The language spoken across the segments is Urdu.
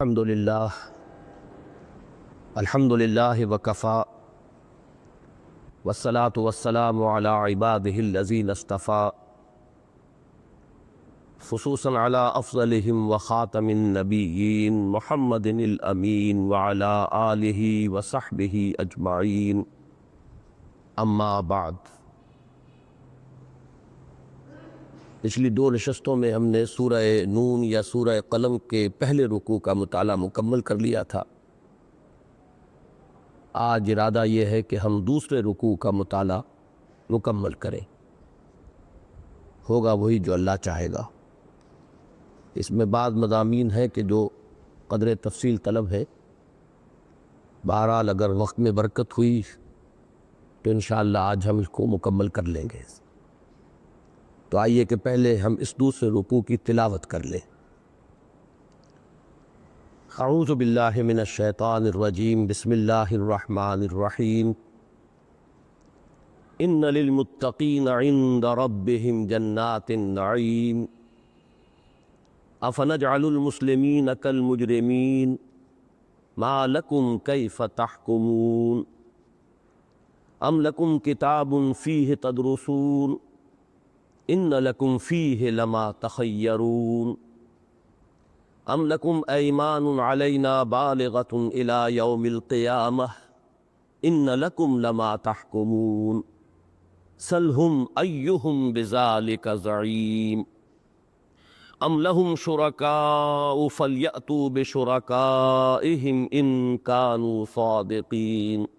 الحمد للہ وکفا والصلاة والسلام علی عباده الذین اصطفى خصوصا علی افضلهم وخاتم النبیین محمد الامین وعلی آلہ وصحبہ اجمعین اما بعد۔ پچھلی دو نشستوں میں ہم نے سورہ نون یا سورہ قلم کے پہلے رکوع کا مطالعہ مکمل کر لیا تھا۔ آج ارادہ یہ ہے کہ ہم دوسرے رکوع کا مطالعہ مکمل کریں، ہوگا وہی جو اللہ چاہے گا۔ اس میں بعض مضامین ہیں کہ جو قدر تفصیل طلب ہے، بہرحال اگر وقت میں برکت ہوئی تو انشاءاللہ آج ہم اس کو مکمل کر لیں گے۔ تو آئیے کہ پہلے ہم اس دوسرے رکوع کی تلاوت کر لیں۔ اعوذ باللہ من الشیطان الرجیم، بسم اللہ الرحمن الرحیم۔ ان للمتقین عند ربهم جنات النعیم افنجعل المسلمین کالمجرمین ما لکم کیف تحکمون ام لکم کتاب فیہ تدرسون ان لکم فیہ لما تخیرون ام لکم ایمان علینا بالغۃ الی یوم القیامہ ان لکم لما تحکمون سلہم ایہم بذالک زعیم ام لہم شرکاء فلیأتوا بشرکائہم ان کانوا صادقین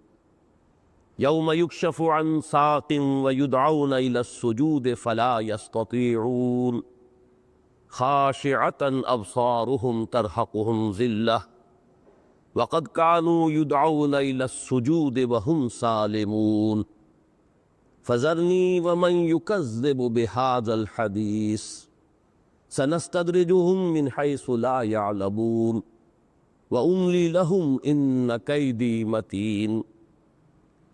یوم یکشف عن ساق ویدعون الی السجود فلا یستطیعون خاشعۃ ابصارهم ترہقهم ذلہ وقد كانوا يدعون الی السجود وهم سالمون فذرنی ومن یکذب بہذا الحدیث سنستدرجهم من حیث لا يعلمون واملی لهم ان کیدی متین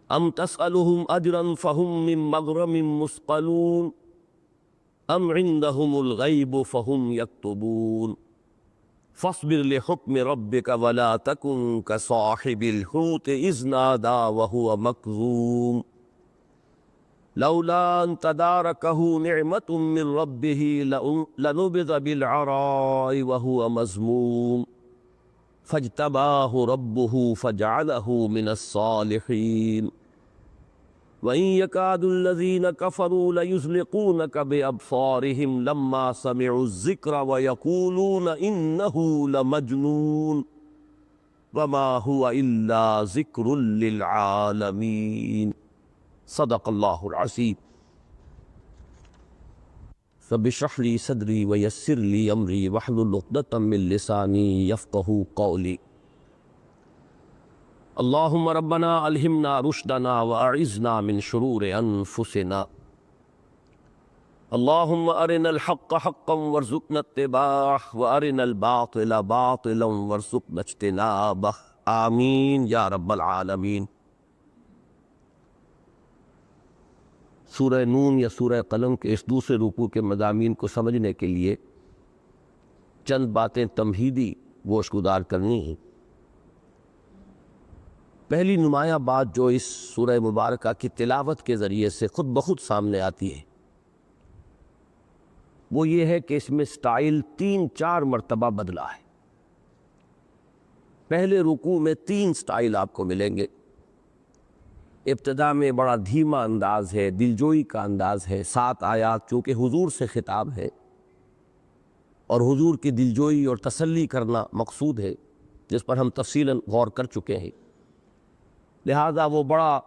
ام تسألهم اجرا فهم من مغرم مثقلون ام عندهم الغیب فهم یکتبون فاصبر لحکم ربک ولا تکن کصاحب الحوت اذ نادى وهو مکظوم لولا ان تدارکہ نعمت من ربہ لنبذ بالعراء وهو مذموم فاجتباہ ربہ فجعلہ من الصالحین وَإِن يَكَادُ الَّذِينَ كَفَرُوا لَيُزْلِقُونَكَ بِأَبْصَارِهِمْ لَمَّا سَمِعُوا الذِّكْرَ وَيَقُولُونَ إِنَّهُ لَمَجْنُونٌ وَمَا هُوَ إِلَّا ذِكْرٌ لِّلْعَالَمِينَ صدق اللہ العظیم۔ رب اشرح لي صدری ویسر لي امری واحلل عقدۃ من لسانی یفقہوا قولی۔ اللہم ربنا الہمنا رشدنا واعذنا من شرور انفسنا۔ اللہم ارنا الحق حقا وارزقنا اتباعہ وارنا الباطل باطلا وارزقنا اجتنابہ، آمین یا رب العالمین۔ سورہ نون یا سورہ قلم کے اس دوسرے رکوع کے مضامین کو سمجھنے کے لیے چند باتیں تمہیدی گوشگزار کرنی ہیں۔ پہلی نمایاں بات جو اس سورہ مبارکہ کی تلاوت کے ذریعے سے خود بخود سامنے آتی ہے وہ یہ ہے کہ اس میں سٹائل 3-4 مرتبہ بدلا ہے۔ پہلے رکوع میں 3 سٹائل آپ کو ملیں گے۔ ابتدا میں بڑا دھیما انداز ہے، دلجوئی کا انداز ہے، 7 آیات چونکہ حضور سے خطاب ہے اور حضور کی دلجوئی اور تسلی کرنا مقصود ہے، جس پر ہم تفصیلاً غور کر چکے ہیں، لہذا وہ بڑا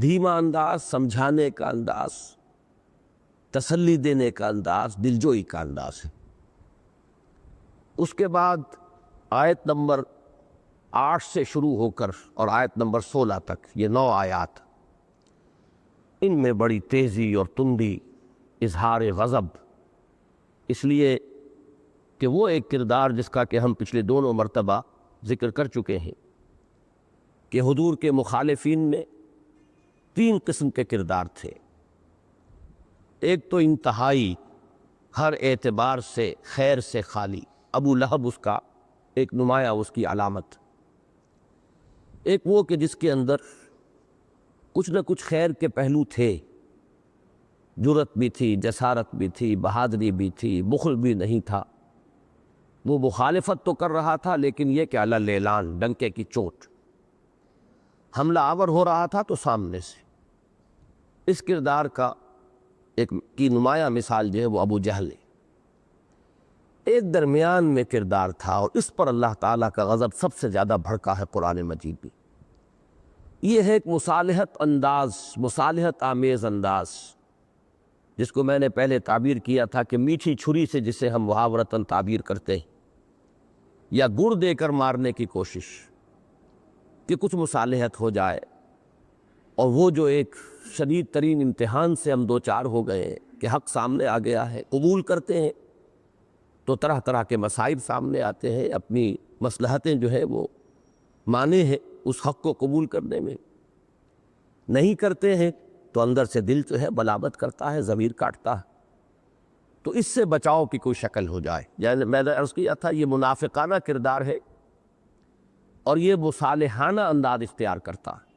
دھیما انداز، سمجھانے کا انداز، تسلی دینے کا انداز، دلجوئی کا انداز ہے۔ اس کے بعد آیت نمبر 8 سے شروع ہو کر اور آیت نمبر 16 تک، یہ 9 آیات، ان میں بڑی تیزی اور تندی، اظہار غضب، اس لیے کہ وہ ایک کردار جس کا کہ ہم پچھلے دونوں مرتبہ ذکر کر چکے ہیں کہ حضور کے مخالفین میں 3 قسم کے کردار تھے۔ ایک تو انتہائی ہر اعتبار سے خیر سے خالی، ابو لہب اس کا ایک نمایاں اس کی علامت، ایک وہ کہ جس کے اندر کچھ نہ کچھ خیر کے پہلو تھے، جرأت بھی تھی، جسارت بھی تھی، بہادری بھی تھی، بخل بھی نہیں تھا۔ وہ مخالفت تو کر رہا تھا لیکن یہ کہ علی الاعلان، ڈنکے کی چوٹ، حملہ آور ہو رہا تھا تو سامنے سے۔ اس کردار کا کی نمایاں مثال جو ہے وہ ابو جہل ہے۔ ایک درمیان میں کردار تھا اور اس پر اللہ تعالیٰ کا غضب سب سے زیادہ بھڑکا ہے قرآن مجید میں۔ یہ ہے ایک مصالحت انداز، مصالحت آمیز انداز، جس کو میں نے پہلے تعبیر کیا تھا کہ میٹھی چھری سے جسے ہم محاورتاً تعبیر کرتے ہیں، یا گڑ دے کر مارنے کی کوشش کہ کچھ مصالحت ہو جائے، اور وہ جو ایک شدید ترین امتحان سے ہم دو چار ہو گئے کہ حق سامنے آ گیا ہے، قبول کرتے ہیں تو طرح طرح کے مصائب سامنے آتے ہیں، اپنی مصلحتیں جو ہے وہ مانے ہیں اس حق کو قبول کرنے میں، نہیں کرتے ہیں تو اندر سے دل جو ہے بلابت کرتا ہے، ضمیر کاٹتا ہے۔ تو اس سے بچاؤ کی کوئی شکل ہو جائے، یعنی میں نے عرض کیا تھا یہ منافقانہ کردار ہے اور یہ مصالحانہ انداز اختیار کرتا ہے۔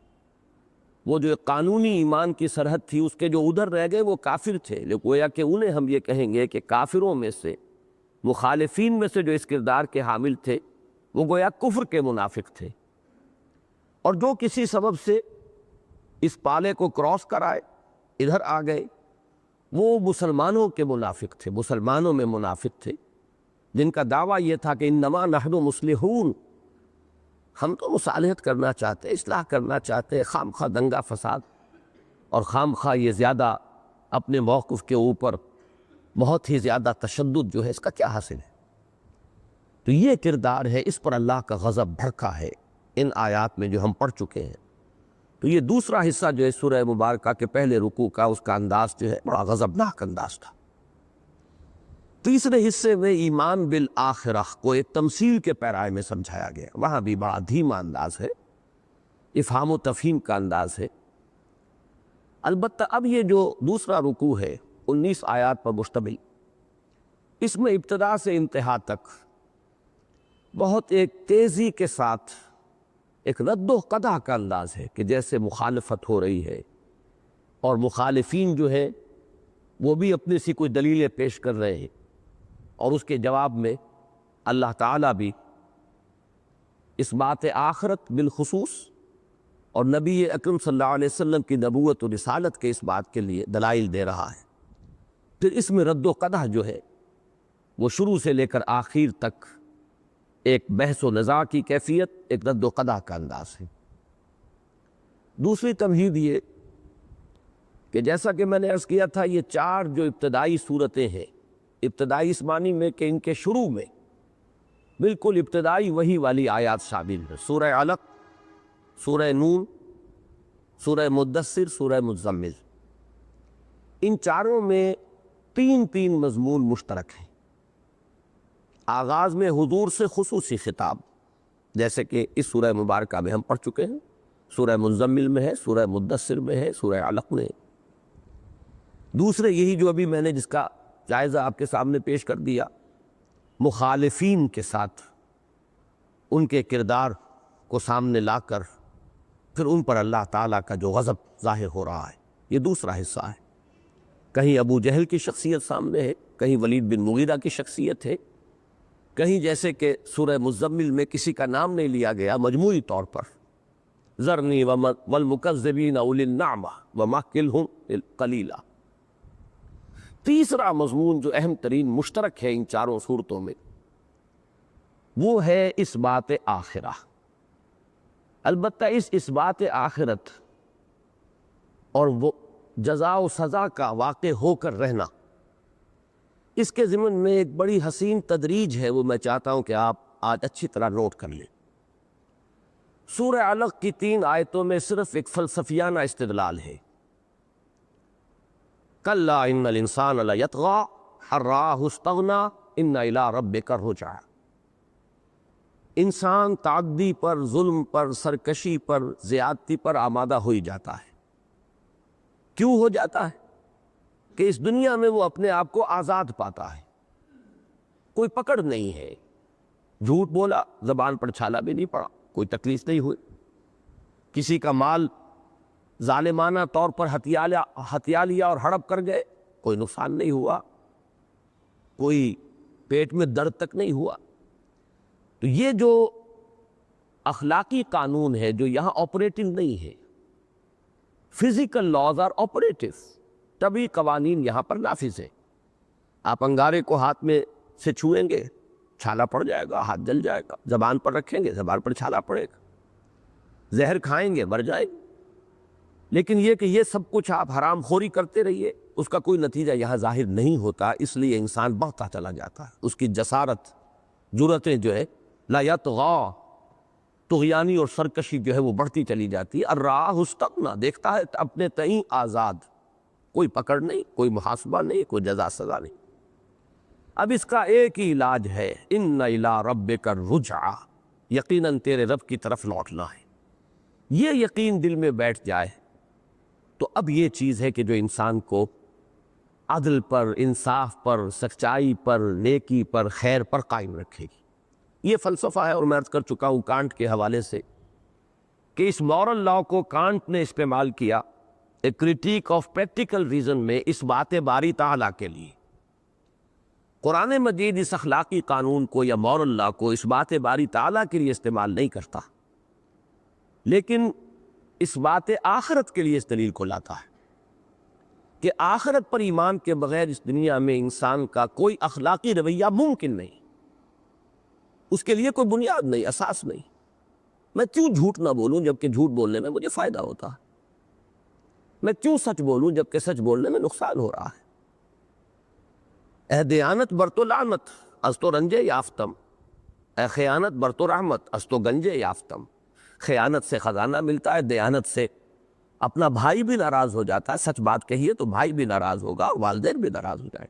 وہ جو قانونی ایمان کی سرحد تھی اس کے جو ادھر رہ گئے وہ کافر تھے، لیکن گویا کہ انہیں ہم یہ کہیں گے کہ کافروں میں سے، مخالفین میں سے جو اس کردار کے حامل تھے وہ گویا کفر کے منافق تھے، اور جو کسی سبب سے اس پالے کو کراس کرائے ادھر آ گئے وہ مسلمانوں کے منافق تھے، مسلمانوں میں منافق تھے، جن کا دعویٰ یہ تھا کہ انما نحن مصلحون، ہم تو مصالحت کرنا چاہتے، اصلاح کرنا چاہتے، خام خواہ دنگا فساد اور خام خواہ یہ زیادہ اپنے موقف کے اوپر بہت ہی زیادہ تشدد جو ہے اس کا کیا حاصل ہے؟ تو یہ کردار ہے، اس پر اللہ کا غضب بھڑکا ہے ان آیات میں جو ہم پڑھ چکے ہیں۔ تو یہ دوسرا حصہ جو ہے سورہ مبارکہ کے پہلے رکوع کا، اس کا انداز جو ہے بڑا غضبناک انداز تھا۔ تیسرے حصے میں ایمان بالآخرہ کو ایک تمثیل کے پیرائے میں سمجھایا گیا، وہاں بھی بڑا دھیما انداز ہے، افہام و تفہیم کا انداز ہے۔ البتہ اب یہ جو دوسرا رکوع ہے 19 آیات پر مشتمل، اس میں ابتدا سے انتہا تک بہت ایک تیزی کے ساتھ ایک رد و قدع کا انداز ہے کہ جیسے مخالفت ہو رہی ہے اور مخالفین جو ہے وہ بھی اپنی سی کوئی دلیلیں پیش کر رہے ہیں، اور اس کے جواب میں اللہ تعالیٰ بھی اس بات آخرت بالخصوص اور نبی اکرم صلی اللہ علیہ وسلم کی نبوت و رسالت کے اس بات کے لیے دلائل دے رہا ہے۔ پھر اس میں رد و قدع جو ہے وہ شروع سے لے کر آخر تک ایک بحث و نزاع کی کیفیت، ایک رد و قدع کا انداز ہے۔ دوسری تمہید یہ کہ جیسا کہ میں نے عرض کیا تھا یہ چار جو ابتدائی صورتیں ہیں، ابتدائی اس معنی میں کہ ان کے شروع میں بالکل ابتدائی وحی والی آیات شامل ہیں، سورہ علق، سورہ نون، سورہ مدثر، سورہ مزمل۔ ان چاروں میں تین مضمون مشترک ہیں۔ آغاز میں حضور سے خصوصی خطاب، جیسے کہ اس سورہ مبارکہ میں ہم پڑھ چکے ہیں، سورہ مزمل میں ہے، سورہ مدثر میں ہے، سورہ علق میں ہے۔ دوسرے یہی جو ابھی میں نے جس کا جائزہ آپ کے سامنے پیش کر دیا، مخالفین کے ساتھ ان کے کردار کو سامنے لا کر پھر ان پر اللہ تعالیٰ کا جو غضب ظاہر ہو رہا ہے، یہ دوسرا حصہ ہے۔ کہیں ابو جہل کی شخصیت سامنے ہے، کہیں ولید بن مغیرہ کی شخصیت ہے، کہیں جیسے کہ سورہ مزمل میں کسی کا نام نہیں لیا گیا، مجموعی طور پر ذرنی والمکذبین اولی النعمہ ومہلہم قلیلا۔ تیسرا مضمون جو اہم ترین مشترک ہے ان چاروں صورتوں میں وہ ہے اس بات آخرہ۔ البتہ اس بات آخرت اور وہ جزا و سزا کا واقع ہو کر رہنا، اس کے ضمن میں ایک بڑی حسین تدریج ہے، وہ میں چاہتا ہوں کہ آپ آج اچھی طرح نوٹ کر لیں۔ سورہ علق کی 3 آیتوں میں صرف ایک فلسفیانہ استدلال ہے، کلا ان الانسان لیطغی ان رآہ استغنی ان الی ربک الرجعی۔ انسان تعدی پر، ظلم پر، سرکشی پر، زیادتی پر آمادہ ہو ہی جاتا ہے۔ کیوں ہو جاتا ہے؟ کہ اس دنیا میں وہ اپنے آپ کو آزاد پاتا ہے، کوئی پکڑ نہیں ہے، جھوٹ بولا، زبان پر چھالا بھی نہیں پڑا، کوئی تکلیف نہیں ہوئی، کسی کا مال ظالمانہ طور پر ہتھیا لیا اور ہڑپ کر گئے، کوئی نقصان نہیں ہوا، کوئی پیٹ میں درد تک نہیں ہوا۔ تو یہ جو اخلاقی قانون ہے جو یہاں آپریٹنگ نہیں ہے، فزیکل لاز آر آپریٹو، تبھی قوانین یہاں پر نافذ ہے۔ آپ انگارے کو ہاتھ میں سے چھوئیں گے، چھالا پڑ جائے گا، ہاتھ جل جائے گا، زبان پر رکھیں گے، زبان پر چھالا پڑے گا، زہر کھائیں گے، مر جائیں گے۔ لیکن یہ کہ یہ سب کچھ آپ حرام خوری کرتے رہیے، اس کا کوئی نتیجہ یہاں ظاہر نہیں ہوتا، اس لیے انسان بڑھتا چلا جاتا ہے، اس کی جسارت، جرأتیں جو ہے لا یطغی، طغیانی اور سرکشی جو ہے وہ بڑھتی چلی جاتی ہے۔ الراہ استغنیٰ، دیکھتا ہے اپنے تئیں آزاد، کوئی پکڑ نہیں، کوئی محاسبہ نہیں، کوئی جزا سزا نہیں۔ اب اس کا ایک ہی علاج ہے، ان الی ربک الرجعی، یقیناً تیرے رب کی طرف لوٹنا ہے۔ یہ یقین دل میں بیٹھ جائے تو اب یہ چیز ہے کہ جو انسان کو عدل پر، انصاف پر، سچائی پر، نیکی پر، خیر پر قائم رکھے گی۔ یہ فلسفہ ہے، اور میں عرض کر چکا ہوں کانٹ کے حوالے سے کہ اس مورل لاء کو کانٹ نے استعمال کیا اے کریٹیک آف پریکٹیکل ریزن میں اس بات باری تعالیٰ کے لیے۔ قرآن مجید اس اخلاقی قانون کو یا مورل لاء کو اس بات باری تعالیٰ کے لیے استعمال نہیں کرتا، لیکن اس بات آخرت کے لیے اس دلیل کو لاتا ہے کہ آخرت پر ایمان کے بغیر اس دنیا میں انسان کا کوئی اخلاقی رویہ ممکن نہیں، اس کے لیے کوئی بنیاد نہیں، اساس نہیں۔ میں کیوں جھوٹ نہ بولوں جبکہ جھوٹ بولنے میں مجھے فائدہ ہوتا ہے؟ میں کیوں سچ بولوں جبکہ سچ بولنے میں نقصان ہو رہا ہے؟ اے دیانت بر تو لعنت از تو رنجے یافتم، اے خیانت بر تو رحمت از تو گنجے یافتم۔ خیانت سے خزانہ ملتا ہے، دیانت سے اپنا بھائی بھی ناراض ہو جاتا ہے، سچ بات کہیے تو بھائی بھی ناراض ہوگا، والدین بھی ناراض ہو جائیں۔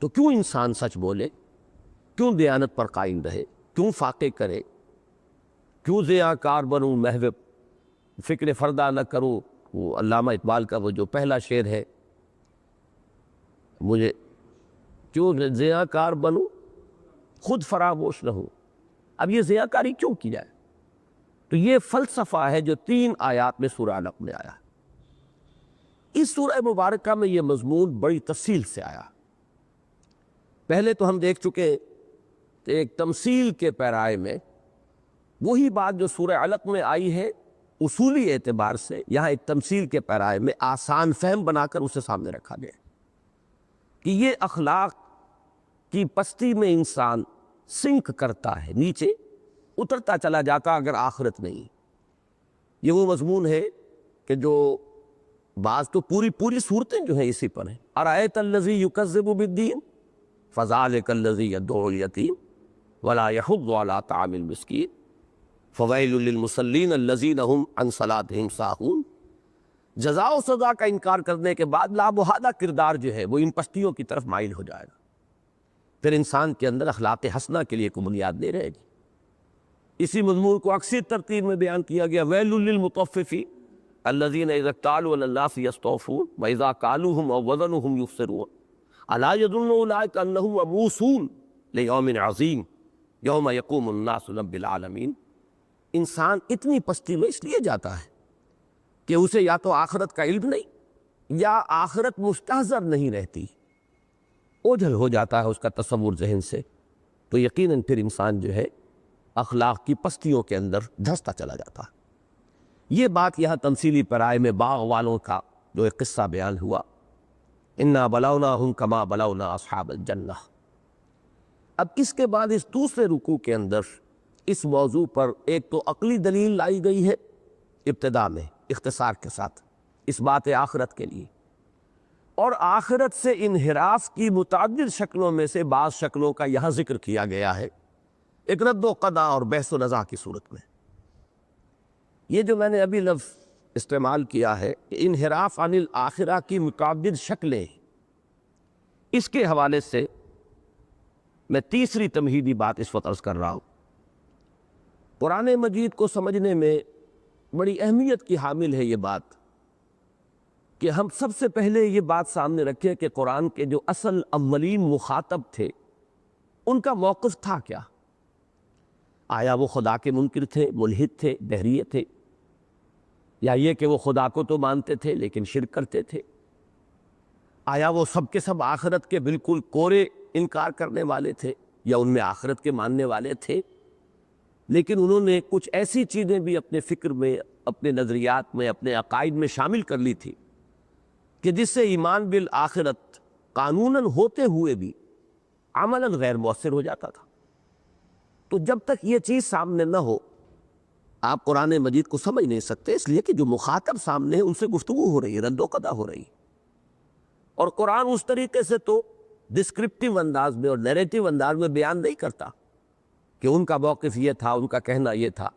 تو کیوں انسان سچ بولے، کیوں دیانت پر قائم رہے، کیوں فاقے کرے، کیوں ضیاء کار بنوں، محو فکر فردہ نہ کروں؟ وہ علامہ اقبال کا وہ جو پہلا شعر ہے، مجھے کیوں ضیاء کار بنوں خود فراموش نہ ہوں۔ اب یہ ضیاء کاری کیوں کی جائے؟ تو یہ فلسفہ ہے جو 3 آیات میں سورہ علق میں آیا۔ اس سورہ مبارکہ میں یہ مضمون بڑی تفصیل سے آیا۔ پہلے تو ہم دیکھ چکے کہ ایک تمثیل کے پیرائے میں وہی بات جو سورہ علق میں آئی ہے اصولی اعتبار سے، یہاں ایک تمثیل کے پیرائے میں آسان فہم بنا کر اسے سامنے رکھا گیا کہ یہ اخلاق کی پستی میں انسان سنک کرتا ہے، نیچے اترتا چلا جاتا اگر آخرت نہیں۔ یہ وہ مضمون ہے کہ جو بعض تو پوری صورتیں جو ہیں اسی پر ہیں۔ ارأیت الذی یکذب بالدین فذلک الذی یدعو الیتیم ولا یحض علی طعام المسکین فویل للمصلین الذین هم عن صلاتهم ساہون۔ جزا و سزا کا انکار کرنے کے بعد لامحالہ کردار جو ہے وہ ان پستیوں کی طرف مائل ہو جائے گا، پھر انسان کے اندر اخلاق حسنہ کے لیے کوئی بنیاد نہیں رہے گی۔ اسی مضمون کو اکثر ترتیب میں بیان کیا گیا، ویل للمطففین الذین اذا اکتالوا علی الناس یستوفون واذا کالوہم او وزنوہم یخسرون الا یظن اولئک انہم مبعوثون لیوم عظیم یوم یقوم الناس لرب العالمین۔ انسان اتنی پستی میں اس لیے جاتا ہے کہ اسے یا تو آخرت کا علم نہیں یا آخرت مستحضر نہیں رہتی، اوجھل ہو جاتا ہے اس کا تصور ذہن سے، تو یقیناً پھر انسان جو ہے اخلاق کی پستیوں کے اندر دھنستا چلا جاتا ہے۔ یہ بات یہاں تمثیلی پیرائے میں باغ والوں کا جو ایک قصہ بیان ہوا، انا بلوناہم کما بلونا اصحاب الجنہ۔ اب اس کے بعد اس دوسرے رکوع کے اندر اس موضوع پر ایک تو عقلی دلیل لائی گئی ہے ابتدا میں اختصار کے ساتھ اس بات آخرت کے لیے، اور آخرت سے انحراف کی متعدد شکلوں میں سے بعض شکلوں کا یہاں ذکر کیا گیا ہے ایک رد و قضا اور بحث و نزاع کی صورت میں۔ یہ جو میں نے ابھی لفظ استعمال کیا ہے کہ انحراف عن الآخرہ کی متعدد شکلیں، اس کے حوالے سے میں تیسری تمہیدی بات اس وقت عرض کر رہا ہوں۔ قرآن مجید کو سمجھنے میں بڑی اہمیت کی حامل ہے یہ بات کہ ہم سب سے پہلے یہ بات سامنے رکھیں کہ قرآن کے جو اصل اولین مخاطب تھے ان کا موقف تھا کیا۔ آیا وہ خدا کے منکر تھے، ملحد تھے، دہریے تھے، یا یہ کہ وہ خدا کو تو مانتے تھے لیکن شرک کرتے تھے؟ آیا وہ سب کے سب آخرت کے بالکل کورے انکار کرنے والے تھے، یا ان میں آخرت کے ماننے والے تھے لیکن انہوں نے کچھ ایسی چیزیں بھی اپنے فکر میں، اپنے نظریات میں، اپنے عقائد میں شامل کر لی تھی کہ جس سے ایمان بالآخرت قانوناً ہوتے ہوئے بھی عملاً غیر مؤثر ہو جاتا تھا۔ تو جب تک یہ چیز سامنے نہ ہو آپ قرآن مجید کو سمجھ نہیں سکتے، اس لیے کہ جو مخاطب سامنے ہے ان سے گفتگو ہو رہی ہے، رد و قضا ہو رہی ہے، اور قرآن اس طریقے سے تو ڈسکرپٹیو انداز میں اور نیریٹو انداز میں بیان نہیں کرتا کہ ان کا موقف یہ تھا، ان کا کہنا یہ تھا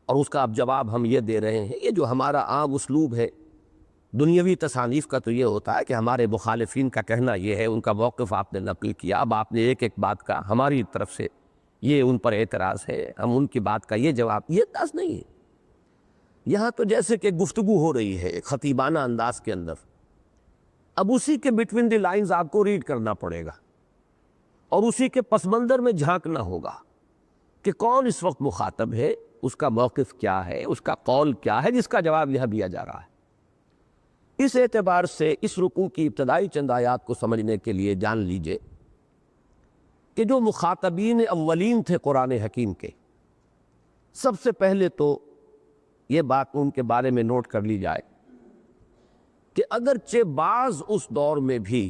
اور اس کا اب جواب ہم یہ دے رہے ہیں۔ یہ جو ہمارا عام اسلوب ہے دنیاوی تصانیف کا، تو یہ ہوتا ہے کہ ہمارے مخالفین کا کہنا یہ ہے، ان کا موقف آپ نے نقل کیا، اب آپ نے ایک ایک بات کا ہماری طرف سے یہ ان پر اعتراض ہے، ہم ان کی بات کا یہ جواب، یہ انداز نہیں ہے۔ یہاں تو جیسے کہ گفتگو ہو رہی ہے خطیبانہ انداز کے اندر، اب اسی کے بٹوین دی لائنز آپ کو ریڈ کرنا پڑے گا اور اسی کے پس منظر میں جھانکنا ہوگا کہ کون اس وقت مخاطب ہے، اس کا موقف کیا ہے، اس کا قول کیا ہے جس کا جواب یہاں دیا جا رہا ہے۔ اس اعتبار سے اس رکوع کی ابتدائی چند آیات کو سمجھنے کے لیے جان لیجئے کہ جو مخاطبین اولین تھے قرآن حکیم کے، سب سے پہلے تو یہ بات ان کے بارے میں نوٹ کر لی جائے کہ اگرچہ بعض اس دور میں بھی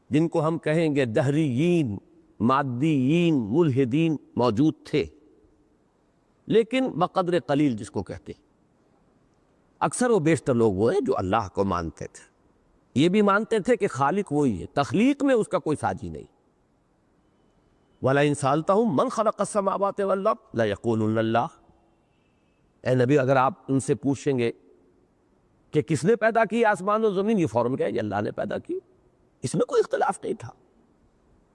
جن کو ہم کہیں گے دہریین، مادیین، ملحدین موجود تھے، لیکن بقدر قلیل جس کو کہتے ہیں، اکثر و بیشتر لوگ وہ ہیں جو اللہ کو مانتے تھے، یہ بھی مانتے تھے کہ خالق وہی ہے، تخلیق میں اس کا کوئی ساجی نہیں۔ وَلَئِن سَأَلْتَهُم مَّنْ خَلَقَ السَّمَاوَاتِ وَالْأَرْضَ لَيَقُولُنَّ اللَّهُ۔ اے نبی اگر آپ ان سے پوچھیں گے کہ کس نے پیدا کی آسمان و زمین، یہ فوراً کہیں گے اللہ نے پیدا کی، اس میں کوئی اختلاف نہیں تھا۔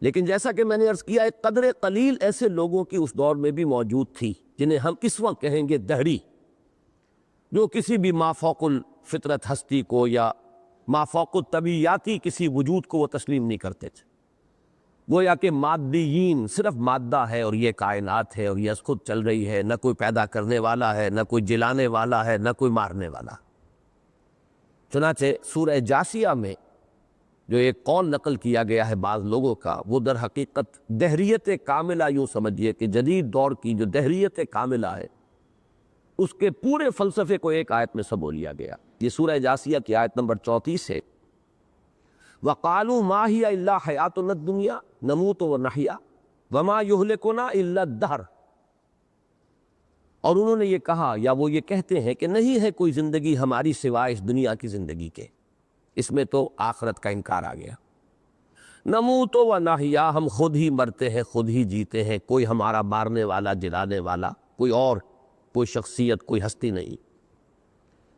لیکن جیسا کہ میں نے عرض کیا، ایک قدر قلیل ایسے لوگوں کی اس دور میں بھی موجود تھی جنہیں ہم اس وقت کہیں گے دہری، جو کسی بھی مافوق الفطرت ہستی کو یا مافوق الطبیعیاتی کسی وجود کو وہ تسلیم نہیں کرتے تھے۔ گویا کہ مادیین، صرف مادہ ہے اور یہ کائنات ہے اور یہ خود چل رہی ہے، نہ کوئی پیدا کرنے والا ہے، نہ کوئی جلانے والا ہے، نہ کوئی مارنے والا۔ چنانچہ سورہ جاسیہ میں جو ایک قول نقل کیا گیا ہے بعض لوگوں کا، وہ در حقیقت دہریت کاملہ، یوں سمجھیے کہ جدید دور کی جو دہریت کاملہ ہے اس کے پورے فلسفے کو ایک آیت میں سمو لیا گیا۔ یہ سورہ جاسیہ کی آیت نمبر 34 ہے۔ وَقَالُوا مَا هِيَ إِلَّا حَيَاتُنَا الدُّنْيَا نَمُوتُ وَنَحْيَا وَمَا يُهْلِكُنَا إِلَّا الدَّهْرُ۔ اور انہوں نے یہ کہا، یا وہ یہ کہتے ہیں کہ نہیں ہے کوئی زندگی ہماری سوائے اس دنیا کی زندگی کے، اس میں تو آخرت کا انکار آ گیا۔ نموت ونحیا، ہم خود ہی مرتے ہیں، خود ہی جیتے ہیں، کوئی ہمارا مارنے والا، جلانے والا، کوئی شخصیت، کوئی ہستی نہیں۔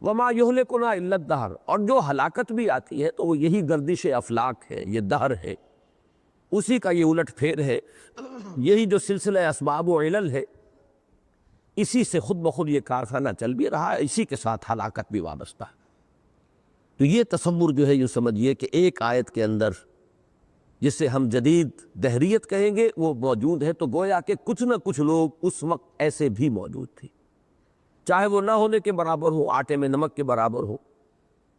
وما یہلکنا الا الدہر، اور جو ہلاکت بھی آتی ہے تو وہ یہی گردش افلاک ہے، یہ دہر ہے، اسی کا یہ الٹ پھیر ہے، یہی جو سلسلہ اسباب و علل ہے، اسی سے خود بخود یہ کارخانہ چل بھی رہا ہے، اسی کے ساتھ ہلاکت بھی وابستہ ہے۔ تو یہ تصور جو ہے یوں سمجھیے کہ ایک آیت کے اندر جسے ہم جدید دہریت کہیں گے وہ موجود ہے، تو گویا کہ کچھ نہ کچھ لوگ اس وقت ایسے بھی موجود تھے، چاہے وہ نہ ہونے کے برابر ہو، آٹے میں نمک کے برابر ہو،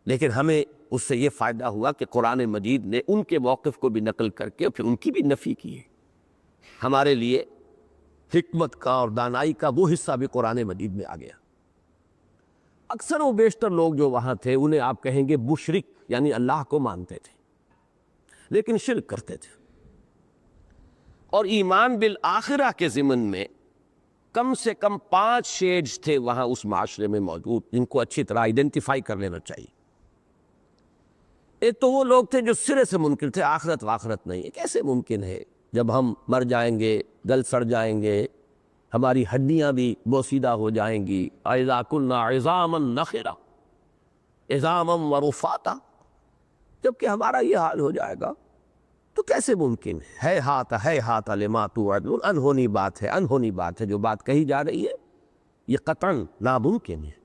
لیکن ہمیں اس سے یہ فائدہ ہوا کہ قرآن مجید نے ان کے موقف کو بھی نقل کر کے پھر ان کی بھی نفی کی ہے۔ ہمارے لیے حکمت کا اور دانائی کا وہ حصہ بھی قرآن مجید میں آ گیا۔ اکثر و بیشتر لوگ جو وہاں تھے انہیں آپ کہیں گے مشرک، یعنی اللہ کو مانتے تھے لیکن شرک کرتے تھے، اور ایمان بالآخرہ کے ضمن میں کم سے کم 5 شیڈز تھے وہاں اس معاشرے میں موجود، جن کو اچھی طرح آئیڈینٹیفائی کر لینا چاہیے۔ ایک تو وہ لوگ تھے جو سرے سے منکر تھے، آخرت واخرت نہیں ہے، کیسے ممکن ہے جب ہم مر جائیں گے، گل سڑ جائیں گے، ہماری ہڈیاں بھی بوسیدہ ہو جائیں گی، اذا کنا عظاما نخرا عظاما ورفاتا، جبکہ ہمارا یہ حال ہو جائے گا تو کیسے ممکن ہے ہاتھ لما توعدون، انہونی بات ہے، انہونی بات ہے، جو بات کہی جا رہی ہے یہ قطعاً ناممکن ہے۔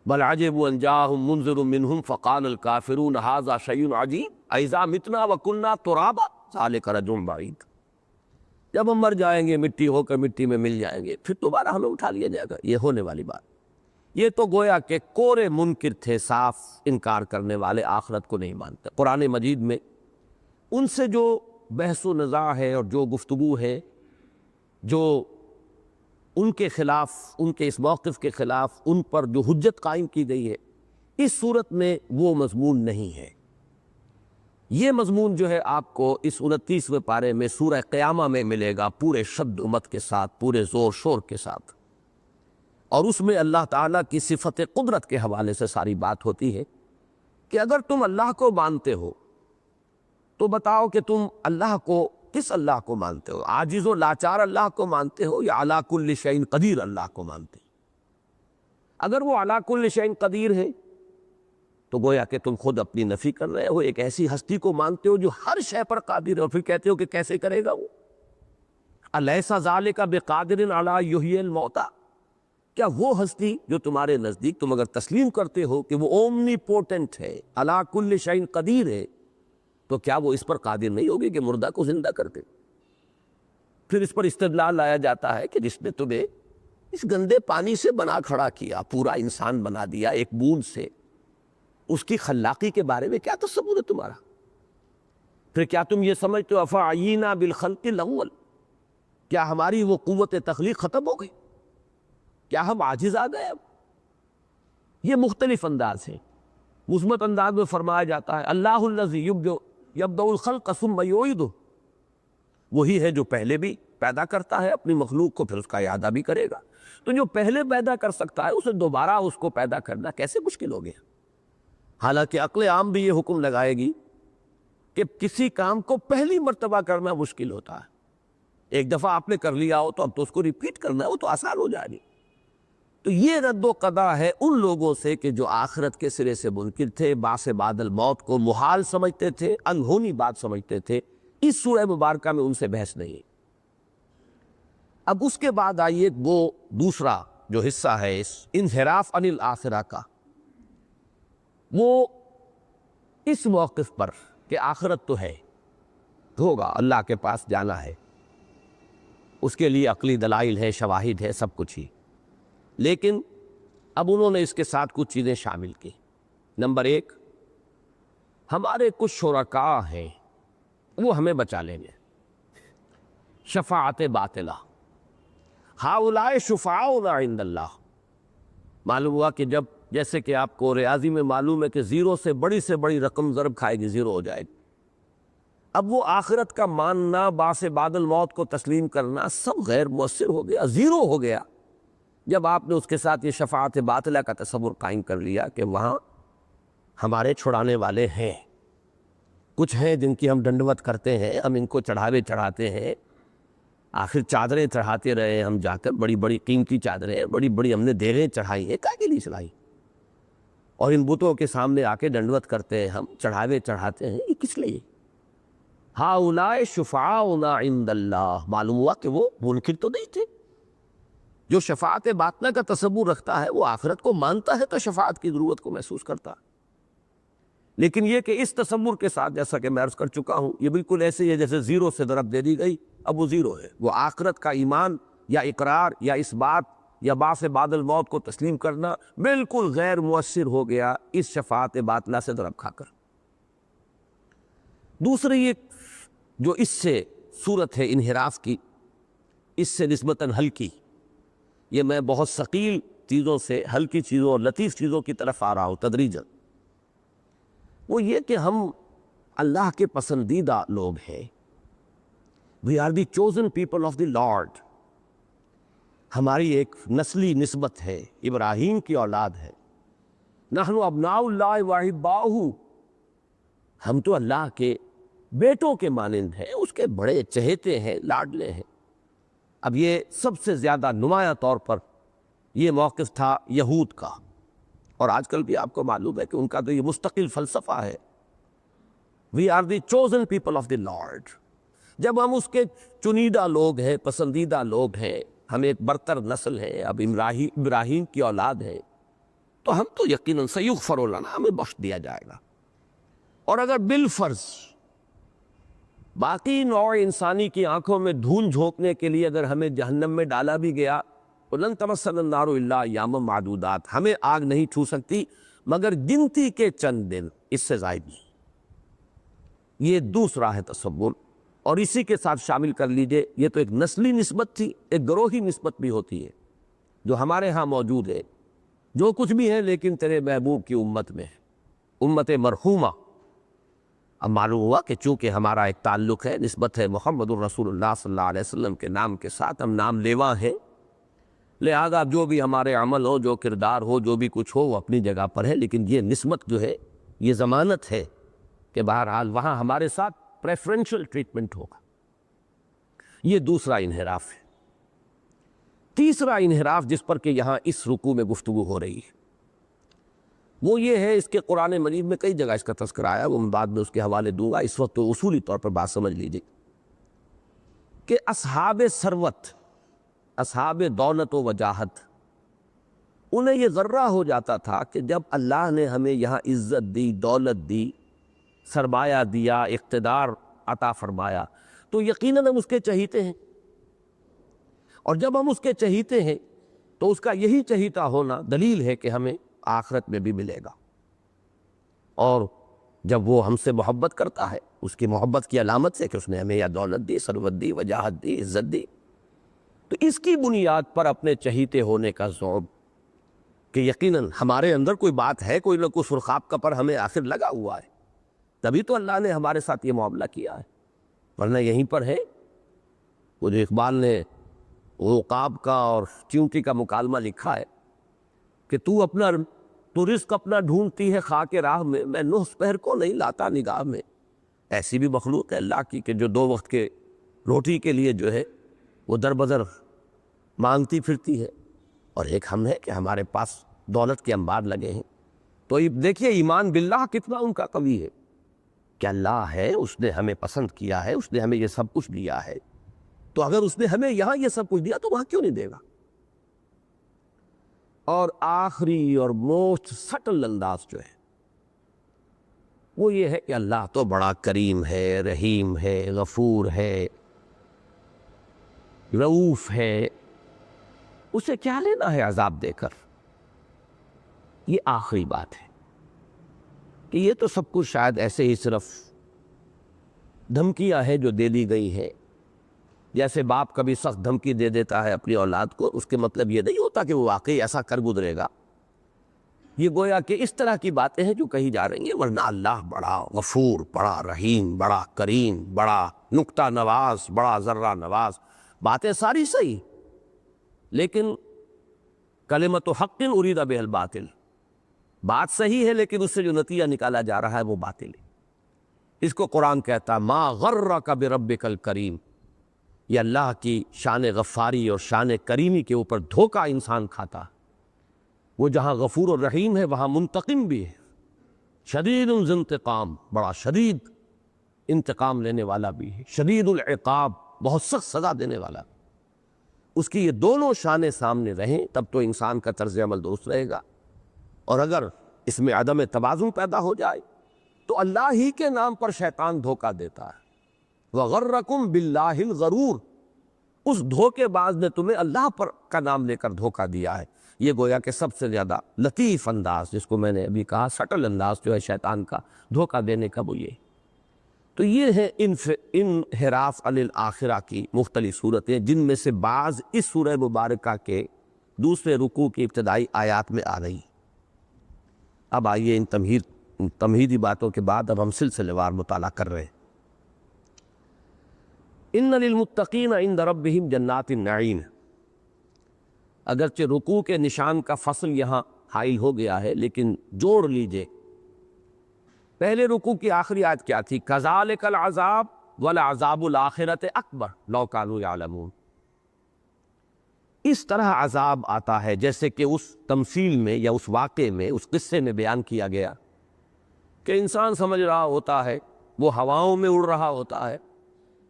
بل عجبوا ان جاءهم منذر منهم فقال الكافرون هذا شيء عجيب أإذا متنا وكنا ترابا ذلك رجع بعيد۔ جب ہم مر جائیں گے مٹی ہو کر مٹی میں مل جائیں گے، پھر دوبارہ ہمیں اٹھا لیا جائے گا، یہ ہونے والی بات۔ یہ تو گویا کہ کورے منکر تھے، صاف انکار کرنے والے، آخرت کو نہیں مانتے۔ قرآن مجید میں ان سے جو بحث و نزاع ہے اور جو گفتگو ہے، جو ان کے خلاف، ان کے اس موقف کے خلاف ان پر جو حجت قائم کی گئی ہے، اس صورت میں وہ مضمون نہیں ہے۔ یہ مضمون جو ہے آپ کو اس 29ویں پارے میں سورہ قیامہ میں ملے گا، پورے شد امت کے ساتھ، پورے زور شور کے ساتھ، اور اس میں اللہ تعالیٰ کی صفت قدرت کے حوالے سے ساری بات ہوتی ہے کہ اگر تم اللہ کو مانتے ہو تو بتاؤ کہ تم اللہ کو، کس اللہ کو مانتے ہو؟ عاجز و لاچار اللہ کو مانتے ہو یا علی کل شیء قدیر اللہ کو مانتے ہو؟ اگر وہ علی کل شیء قدیر ہے تو گویا کہ تم خود اپنی نفی کر رہے ہو، ایک ایسی ہستی کو مانتے ہو جو ہر شے پر قادر ہے، اور پھر کہتے ہو کہ کیسے کرے گا وہ؟ الیس ذالک بقادر علی یحیی الموتیٰ، کیا وہ ہستی جو تمہارے نزدیک تم اگر تسلیم کرتے ہو کہ وہ اومنی پوٹنٹ ہے، علی کل شیء قدیر ہے، تو کیا وہ اس پر قادر نہیں ہوگی کہ مردہ کو زندہ کر دے؟ پھر اس پر استدلال لایا جاتا ہے کہ جس نے تمہیں اس گندے پانی سے بنا کھڑا کیا، پورا انسان بنا دیا ایک بوند سے، اس کی خلاقی کے بارے میں کیا تصور ہے تمہارا؟ پھر کیا تم یہ سمجھتے ہو افعینا بالخلق الاول، کیا ہماری وہ قوت تخلیق ختم ہو گئی؟ کیا ہم عاجز آ گئے اب؟ یہ مختلف انداز ہے۔ مثبت انداز میں فرمایا جاتا ہے اللہ الذی یبدأ الخلق ثم یعیدہ، وہی ہے جو پہلے بھی پیدا کرتا ہے اپنی مخلوق کو، پھر اس کا اعادہ بھی کرے گا۔ تو جو پہلے پیدا کر سکتا ہے اسے دوبارہ اس کو پیدا کرنا کیسے مشکل ہو گیا؟ حالانکہ عقل عام بھی یہ حکم لگائے گی کہ کسی کام کو پہلی مرتبہ کرنا مشکل ہوتا ہے، ایک دفعہ آپ نے کر لیا ہو تو اب تو اس کو ریپیٹ کرنا ہے، وہ تو آسان ہو جائے گی۔ تو یہ رد و قضا ہے ان لوگوں سے کہ جو آخرت کے سرے سے منکر تھے، بعث بعد الموت کو محال سمجھتے تھے، انہونی بات سمجھتے تھے۔ اس سورہ مبارکہ میں ان سے بحث نہیں ہے۔ اب اس کے بعد آئیے وہ دوسرا جو حصہ ہے اس انحراف عن الآخرہ کا، وہ اس موقف پر کہ آخرت تو ہے، ہوگا، اللہ کے پاس جانا ہے، اس کے لیے عقلی دلائل ہے، شواہد ہے، سب کچھ ہی، لیکن اب انہوں نے اس کے ساتھ کچھ چیزیں شامل کی۔ نمبر ایک، ہمارے کچھ شرکاء ہیں وہ ہمیں بچا لیں گے، شفاعت باطلہ، ہؤلاء شفعاؤنا عند اللہ۔ معلوم ہوا کہ جب، جیسے کہ آپ کو ریاضی میں معلوم ہے کہ زیرو سے بڑی رقم ضرب کھائے گی، زیرو ہو جائے گی۔ اب وہ آخرت کا ماننا، بعث بعد الموت کو تسلیم کرنا، سب غیر مؤثر ہو گیا، زیرو ہو گیا جب آپ نے اس کے ساتھ یہ شفاعت باطلہ کا تصور قائم کر لیا کہ وہاں ہمارے چھڑانے والے ہیں، کچھ ہیں جن کی ہم ڈنڈوت کرتے ہیں، ہم ان کو چڑھاوے چڑھاتے ہیں، آخر چادریں چڑھاتے رہے ہم جا کر، بڑی بڑی قیمتی چادریں، بڑی بڑی ہم نے دیریں چڑھائی ہیں، کیا کے لیے چڑھائی؟ اور ان بتوں کے سامنے آ کے ڈنڈوت کرتے ہیں ہم، چڑھاوے چڑھاتے ہیں، یہ کس لیے؟ ہؤلاء شفعاؤنا عند اللہ، معلوم ہوا کہ وہ منکر تو نہیں تھے۔ جو شفاعت باطلہ کا تصور رکھتا ہے وہ آخرت کو مانتا ہے تو شفاعت کی ضرورت کو محسوس کرتا ہے، لیکن یہ کہ اس تصور کے ساتھ، جیسا کہ میں عرض کر چکا ہوں، یہ بالکل ایسے ہی ہے جیسے زیرو سے ضرب دے دی گئی، اب وہ زیرو ہے۔ وہ آخرت کا ایمان یا اقرار یا اس بات یا بعث بعد الموت کو تسلیم کرنا بالکل غیر مؤثر ہو گیا اس شفاعت باطلہ سے ضرب کھا کر۔ دوسری ایک جو اس سے صورت ہے انحراف کی، اس سے نسبتاً ہلکی، یہ میں بہت ثقیل چیزوں سے ہلکی چیزوں اور لطیف چیزوں کی طرف آ رہا ہوں تدریجاً، وہ یہ کہ ہم اللہ کے پسندیدہ لوگ ہیں، we are the chosen people of the Lord، ہماری ایک نسلی نسبت ہے، ابراہیم کی اولاد ہے، نحن ابناء اللہ واحباؤہ، ہم تو اللہ کے بیٹوں کے مانند ہیں، اس کے بڑے چہیتے ہیں، لاڈلے ہیں۔ اب یہ سب سے زیادہ نمایاں طور پر یہ موقف تھا یہود کا، اور آج کل بھی آپ کو معلوم ہے کہ ان کا تو یہ مستقل فلسفہ ہے، we are the chosen people of the Lord۔ جب ہم اس کے چنیدہ لوگ ہیں، پسندیدہ لوگ ہیں، ہم ایک برتر نسل ہیں، اب ابراہیم کی اولاد ہیں، تو ہم تو یقیناً سیغفر لنا، ہمیں بخش دیا جائے گا۔ اور اگر بالفرض باقی نوع انسانی کی آنکھوں میں دھول جھونکنے کے لیے اگر ہمیں جہنم میں ڈالا بھی گیا تو لن تمسنا النار الا ایاما معدودات، ہمیں آگ نہیں چھو سکتی مگر گنتی کے چند دن، اس سے زائد نہیں۔ یہ دوسرا ہے تصور، اور اسی کے ساتھ شامل کر لیجئے یہ تو ایک نسلی نسبت تھی، ایک گروہی نسبت بھی ہوتی ہے جو ہمارے ہاں موجود ہے، جو کچھ بھی ہے لیکن تیرے محبوب کی امت میں ہے، امت مرحومہ۔ اب معلوم ہوا کہ چونکہ ہمارا ایک تعلق ہے، نسبت ہے محمد الرسول اللہ صلی اللہ علیہ وسلم کے نام کے ساتھ، ہم نام لیوا ہیں، لہذا جو بھی ہمارے عمل ہو، جو کردار ہو، جو بھی کچھ ہو وہ اپنی جگہ پر ہے، لیکن یہ نسبت جو ہے یہ ضمانت ہے کہ بہرحال وہاں ہمارے ساتھ پریفرنشل ٹریٹمنٹ ہوگا۔ یہ دوسرا انحراف ہے۔ تیسرا انحراف جس پر کہ یہاں اس رکوع میں گفتگو ہو رہی ہے وہ یہ ہے، اس کے قرآن مجید میں کئی جگہ اس کا تذکرہ آیا، وہ میں بعد میں اس کے حوالے دوں گا، اس وقت تو اصولی طور پر بات سمجھ لیجیے کہ اصحاب ثروت، اصحاب دولت و وجاہت، انہیں یہ ذرہ ہو جاتا تھا کہ جب اللہ نے ہمیں یہاں عزت دی، دولت دی، سرمایہ دیا، اقتدار عطا فرمایا تو یقیناً ہم اس کے چہیتے ہیں، اور جب ہم اس کے چہیتے ہیں تو اس کا یہی چہیتا ہونا دلیل ہے کہ ہمیں آخرت میں بھی ملے گا، اور جب وہ ہم سے محبت کرتا ہے اس کی محبت کی علامت سے کہ اس نے ہمیں یا دولت دی، ثروت دی، وجاہت دی، عزت دی، تو اس کی بنیاد پر اپنے چہیتے ہونے کا ذوق کہ یقیناً ہمارے اندر کوئی بات ہے، کوئی نہ کوئی سرخاب کا پر ہمیں آخر لگا ہوا ہے، تبھی تو اللہ نے ہمارے ساتھ یہ معاملہ کیا ہے، ورنہ یہیں پر ہے وہ جو اقبال نے عقاب کا اور چیونٹی کا مکالمہ لکھا ہے کہ تو رزق اپنا ڈھونڈتی ہے خاک راہ میں نہ سپہر کو نہیں لاتا نگاہ میں۔ ایسی بھی مخلوق ہے اللہ کی کہ جو دو وقت کے روٹی کے لیے جو ہے وہ در بدر مانگتی پھرتی ہے، اور ایک ہم ہے کہ ہمارے پاس دولت کے انبار لگے ہیں۔ تو دیکھیے ایمان باللہ کتنا ان کا قوی ہے کہ اللہ ہے، اس نے ہمیں پسند کیا ہے، اس نے ہمیں یہ سب کچھ دیا ہے، تو اگر اس نے ہمیں یہاں یہ سب کچھ دیا تو وہاں کیوں نہیں دے گا؟ اور آخری اور موسٹ سٹل انداز جو ہے وہ یہ ہے کہ اللہ تو بڑا کریم ہے، رحیم ہے، غفور ہے، رؤوف ہے، اسے کیا لینا ہے عذاب دے کر؟ یہ آخری بات ہے کہ یہ تو سب کچھ شاید ایسے ہی صرف دھمکیاں ہیں جو دے دی گئی ہیں، جیسے باپ کبھی سخت دھمکی دے دیتا ہے اپنی اولاد کو، اس کے مطلب یہ نہیں ہوتا کہ وہ واقعی ایسا کر گزرے گا، یہ گویا کہ اس طرح کی باتیں ہیں جو کہی جا رہی ہیں، ورنہ اللہ بڑا غفور، بڑا رحیم، بڑا کریم، بڑا نکتہ نواز، بڑا ذرہ نواز، باتیں ساری صحیح، لیکن کلمۃ حق ارید بہ الباطل، بات صحیح ہے لیکن اس سے جو نتیجہ نکالا جا رہا ہے وہ باطل ہے۔ اس کو قرآن کہتا ہے ما غرک بربک الکریم، یہ اللہ کی شان غفاری اور شان کریمی کے اوپر دھوکہ انسان کھاتا ہے۔ وہ جہاں غفور و رحیم ہے وہاں منتقم بھی ہے، شدید ذو انتقام، بڑا شدید انتقام لینے والا بھی ہے، شدید العقاب، بہت سخت سزا دینے والا۔ اس کی یہ دونوں شانیں سامنے رہیں تب تو انسان کا طرز عمل درست رہے گا، اور اگر اس میں عدم توازن پیدا ہو جائے تو اللہ ہی کے نام پر شیطان دھوکہ دیتا ہے۔ وَغَرَّكُمْ بِاللَّهِ الْغَرُورُ، اس دھوکے باز نے تمہیں اللہ پر کا نام لے کر دھوکہ دیا ہے۔ یہ گویا کہ سب سے زیادہ لطیف انداز، جس کو میں نے ابھی کہا سٹل انداز جو ہے شیطان کا دھوکہ دینے کا، وہ یہ۔ تو یہ ہے انحراف عن الآخرہ کی مختلف صورتیں، جن میں سے بعض اس سورہ مبارکہ کے دوسرے رکوع کی ابتدائی آیات میں آ رہی۔ اب آئیے ان تمہیدی باتوں کے بعد اب ہم سلسلے وار مطالعہ کر رہے ہیں۔ ان للمتقین عند ربہم جنات النعیم، اگرچہ رکوع کے نشان کا فصل یہاں حائل ہو گیا ہے لیکن جوڑ لیجئے، پہلے رکوع کی آخری آیت کیا تھی؟ کذالک العذاب ولعذاب الآخرۃ اکبر لو کانوا یعلمون، اس طرح عذاب آتا ہے جیسے کہ اس تمثیل میں یا اس واقعے میں، اس قصے میں بیان کیا گیا کہ انسان سمجھ رہا ہوتا ہے وہ ہواؤں میں اڑ رہا ہوتا ہے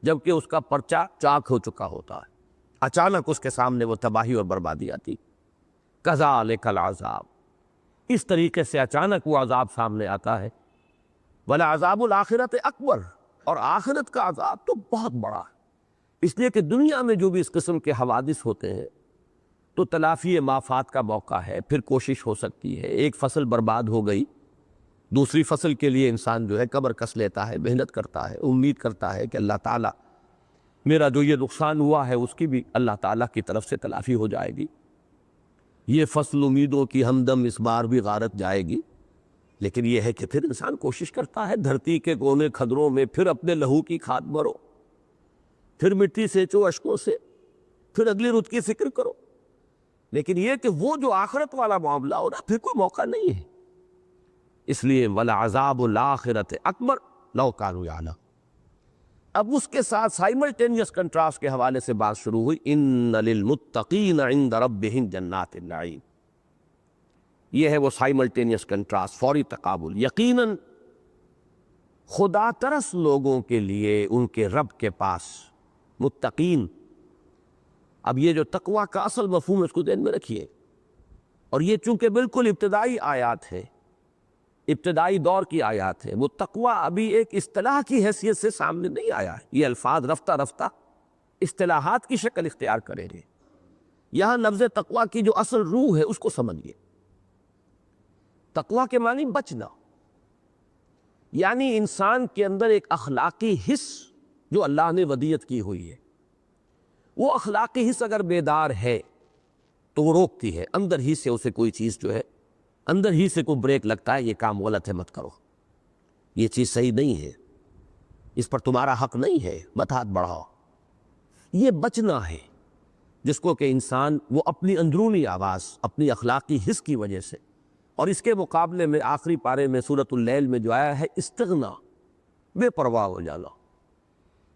جبکہ اس کا پرچہ چاک ہو چکا ہوتا ہے، اچانک اس کے سامنے وہ تباہی اور بربادی آتی۔ کذالک العذاب، اس طریقے سے اچانک وہ عذاب سامنے آتا ہے۔ ولعذاب الآخرۃ اکبر، اور آخرت کا عذاب تو بہت بڑا ہے، اس لیے کہ دنیا میں جو بھی اس قسم کے حوادث ہوتے ہیں تو تلافی مافات کا موقع ہے، پھر کوشش ہو سکتی ہے۔ ایک فصل برباد ہو گئی، دوسری فصل کے لیے انسان جو ہے کمر کس لیتا ہے، محنت کرتا ہے، امید کرتا ہے کہ اللہ تعالیٰ میرا جو یہ نقصان ہوا ہے اس کی بھی اللہ تعالیٰ کی طرف سے تلافی ہو جائے گی، یہ فصل امیدوں کی ہمدم اس بار بھی غارت جائے گی۔ لیکن یہ ہے کہ پھر انسان کوشش کرتا ہے، دھرتی کے کونے کھدروں میں پھر اپنے لہو کی کھاد بھرو، پھر مٹی سینچو اشکوں سے، پھر اگلی رت کی فکر کرو۔ لیکن یہ کہ وہ جو آخرت والا معاملہ ہو رہا پھر کوئی موقع نہیں ہے، اس لیے وَلَعَذَابُ الْآخِرَةِ أَكْبَرُ لَوْ كَانُوا يَعْلَمُونَ۔ اب اس کے ساتھ سائملٹینیس کنٹراسٹ کے حوالے سے بات شروع ہوئی، اِنَّ لِلْمُتَّقِينَ عِندَ رَبِّهِمْ جَنَّاتِ النَّعِيمِ۔ یہ ہے وہ سائملٹینیس کنٹراسٹ، فوری تقابل۔ یقیناً خدا ترس لوگوں کے لیے ان کے رب کے پاس متقین۔ اب یہ جو تقوی کا اصل مفہوم ہے اس کو ذہن میں رکھیے، اور یہ چونکہ بالکل ابتدائی آیات ہے، ابتدائی دور کی آیات ہے، وہ تقوی ابھی ایک اصطلاح کی حیثیت سے سامنے نہیں آیا ہے، یہ الفاظ رفتہ رفتہ اصطلاحات کی شکل اختیار کریں گے۔ یہاں لفظ تقوی کی جو اصل روح ہے اس کو سمجھیے۔ تقوی کے معنی بچنا، یعنی انسان کے اندر ایک اخلاقی حس جو اللہ نے ودیت کی ہوئی ہے، وہ اخلاقی حس اگر بیدار ہے تو وہ روکتی ہے، اندر ہی سے اسے کوئی چیز جو ہے، اندر ہی سے کوئی بریک لگتا ہے، یہ کام غلط ہے مت کرو، یہ چیز صحیح نہیں ہے، اس پر تمہارا حق نہیں ہے، مت ہاتھ بڑھاؤ۔ یہ بچنا ہے جس کو کہ انسان وہ اپنی اندرونی آواز، اپنی اخلاقی حس کی وجہ سے، اور اس کے مقابلے میں آخری پارے میں سورۃ اللیل میں جو آیا ہے استغنا، بے پرواہ ہو جانا۔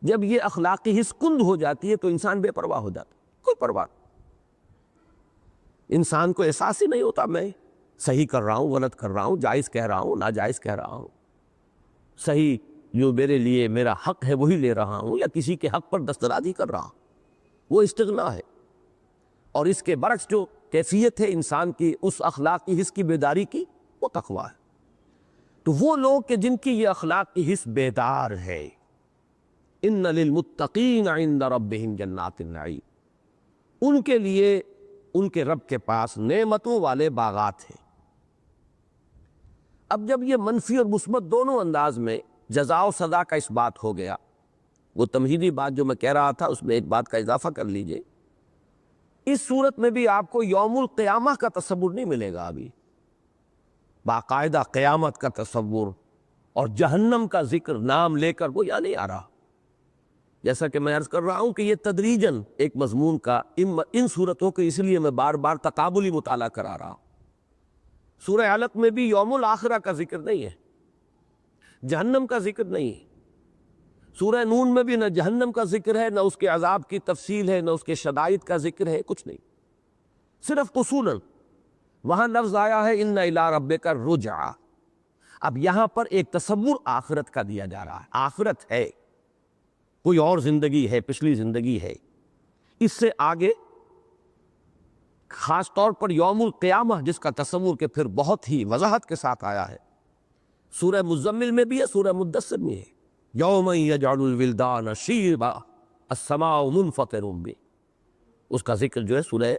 جب یہ اخلاقی حس کند ہو جاتی ہے تو انسان بے پرواہ ہو جاتا، کوئی پرواہ نہیں۔ انسان کو احساس ہی نہیں ہوتا میں صحیح کر رہا ہوں، غلط کر رہا ہوں، جائز کہہ رہا ہوں، ناجائز کہہ رہا ہوں، صحیح جو میرے لیے میرا حق ہے وہی لے رہا ہوں یا کسی کے حق پر دسترازی کر رہا ہوں، وہ استغنا ہے۔ اور اس کے برعکس جو کیفیت ہے انسان کی اس اخلاقی حس کی بیداری کی، وہ تقویٰ ہے۔ تو وہ لوگ کہ جن کی یہ اخلاقی حس بیدار ہے، ان للمتقین عند ربہم جنات النعیم، ان کے لیے ان کے رب کے پاس نعمتوں والے باغات ہیں۔ اب جب یہ منفی اور مثبت دونوں انداز میں جزا و سزا کا اس بات ہو گیا، وہ تمہیدی بات جو میں کہہ رہا تھا اس میں ایک بات کا اضافہ کر لیجئے، اس صورت میں بھی آپ کو یوم القیامہ کا تصور نہیں ملے گا، ابھی باقاعدہ قیامت کا تصور اور جہنم کا ذکر نام لے کر وہ یہاں نہیں آ رہا۔ جیسا کہ میں عرض کر رہا ہوں کہ یہ تدریجاً ایک مضمون کا ان صورتوں کو اس لیے میں بار بار تقابلی مطالعہ کرا رہا ہوں۔ سورہ علق میں بھی یوم الآخرہ کا ذکر نہیں ہے، جہنم کا ذکر نہیں ہے۔ سورہ نون میں بھی نہ جہنم کا ذکر ہے، نہ اس کے عذاب کی تفصیل ہے، نہ اس کے شدائد کا ذکر ہے، کچھ نہیں، صرف قصوراً وہاں لفظ آیا ہے ان الی ربک الرجعی۔ اب یہاں پر ایک تصور آخرت کا دیا جا رہا ہے، آخرت ہے، کوئی اور زندگی ہے، پچھلی زندگی ہے۔ اس سے آگے خاص طور پر یوم القیامہ جس کا تصور کہ پھر بہت ہی وضاحت کے ساتھ آیا ہے، سورہ مزمل میں بھی ہے، سورہ مدثر میں ہے، یوم یجعل الولدان شیبا السماء منفطر بہ، اس کا ذکر جو ہے سورہ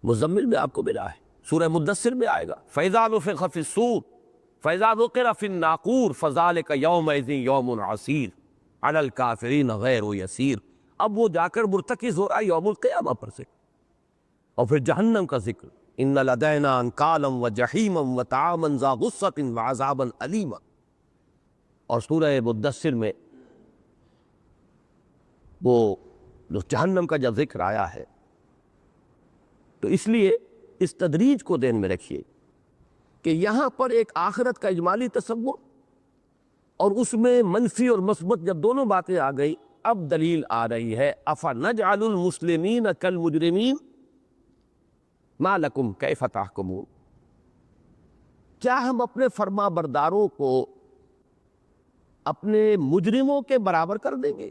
مزمل میں آپ کو ملا ہے، سورہ مدثر میں آئے گا، فَإِذَا نُفِخَ فِي الصُّورِ فَإِذَا نُقِرَ فِي النَّاقُورِ فَذَلِكَ يَوْمَئِذٍ يَوْمٌ عَسِيرٌ عَلَى الْكَافِرِينَ غَيْرُ يَسِيرٌ۔ اب وہ جا کر مرتکز ہو رہا ہے یوم القیامہ پر سے۔ اور پھر جہنم کا ذکر، ان لدینا انکالا وجحیما وطعاما ذا غصۃ وعذابا الیما۔ اور سورہ مدثر میں وہ جو جہنم کا جب ذکر آیا ہے، تو اس لیے اس تدریج کو ذہن میں رکھیے کہ یہاں پر ایک آخرت کا اجمالی تصور اور اس میں منفی اور مثبت جب دونوں باتیں آ گئی، اب دلیل آ رہی ہے افنجعل المسلمین کالمجرمین ما لکم کیف تحکمون، کیا ہم اپنے فرما برداروں کو اپنے مجرموں کے برابر کر دیں گے؟